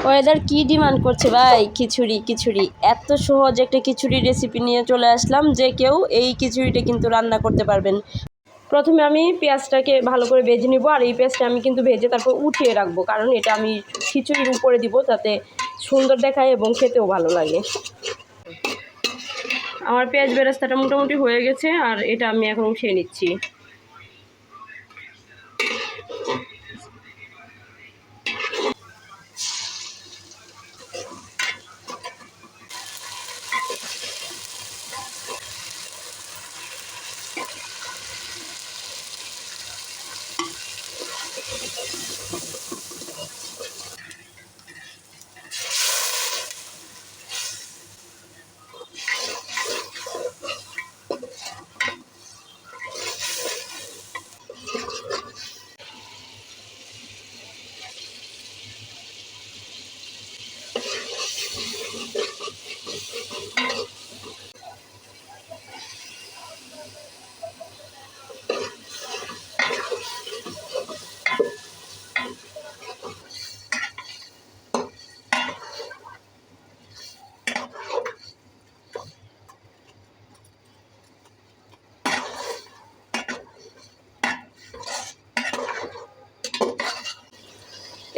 Weather কি demand করছে ভাই, খিচুড়ি খিচুড়ি। এত সহজ একটা খিচুড়ি রেসিপি নিয়ে চলে আসলাম, যে কেউ এই খিচুড়িটা কিন্তু রান্না করতে পারবেন। প্রথমে আমি পেঁয়াজটাকে ভালো করে ভেজে নিব, আর এই পেঁয়াজটা আমি কিন্তু ভেজে তারপর উঠিয়ে রাখবো, কারণ এটা আমি খিচুড়ির উপরে দিব, যাতে সুন্দর দেখায় এবং খেতেও ভালো লাগে। আমার পেঁয়াজ বেরেস্তাটা মোটামুটি হয়ে গেছে, আর এটা আমি এখন উঠিয়ে নিচ্ছি।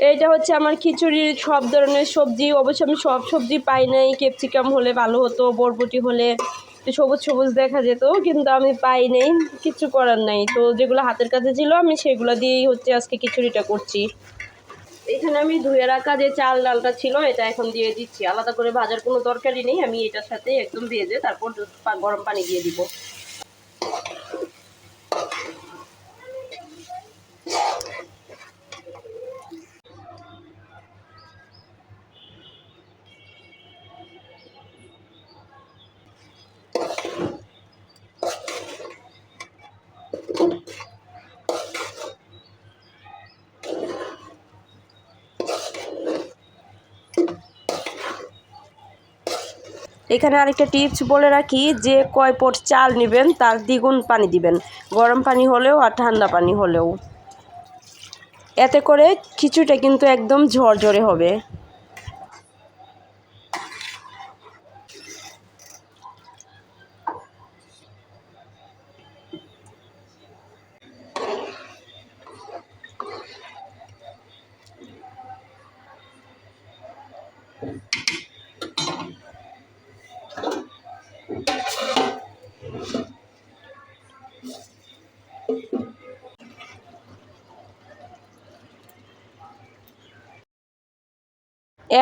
এইটা হচ্ছে আমার খিচুড়ির সব ধরনের সবজি। অবশ্য আমি সব সবজি পাই নাই, ক্যাপসিকাম হলে ভালো হতো, বরবটি হলে সবুজ সবুজ দেখা যেত, কিন্তু আমি পাই নাই, কিছু করার নাই। তো যেগুলো হাতের কাছে ছিল আমি সেগুলো দিয়েই হচ্ছে আজকে খিচুড়িটা করছি। এখানে আমি ধুয়ে রাখা যে চাল ডালটা ছিল এটা এখন দিয়ে দিচ্ছি। আলাদা করে ভাজার কোনো দরকারই নেই, আমি এটার সাথে একদম ভেজে তারপর গরম পানি দিয়ে দিব। এখানে আরেকটা টিপস বলে রাখি, যে কয় পট চাল নেবেন তার দ্বিগুণ পানি দিবেন, গরম পানি হলেও আর ঠান্ডা পানি হলেও। এতে করে খিচুড়িটা কিন্তু একদম ঝরঝরে হবে।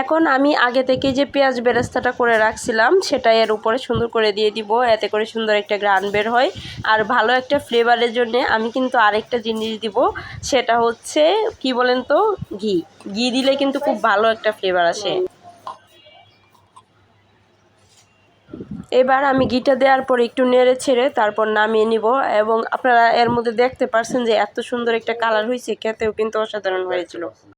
এখন আমি আগে থেকে যে পেঁয়াজ বেরেস্তাটা করে রাখছিলাম সেটা এর উপরে সুন্দর করে দিয়ে দিব, এতে করে সুন্দর একটা ঘ্রাণ বের হয়। আর ভালো একটা ফ্লেভারের জন্য আমি কিন্তু আরেকটা জিনিস দিব, সেটা হচ্ছে কি বলেন তো, ঘি। ঘি দিলে কিন্তু খুব ভালো একটা ফ্লেভার আসে। এবার আমি ঘিটা দেওয়ার পরে একটু নেড়ে ছেড়ে তারপর নামিয়ে নিব, এবং আপনারা এর মধ্যে দেখতে পারছেন যে এত সুন্দর একটা কালার হয়েছে, খেতেও কিন্তু অসাধারণ হয়েছিল।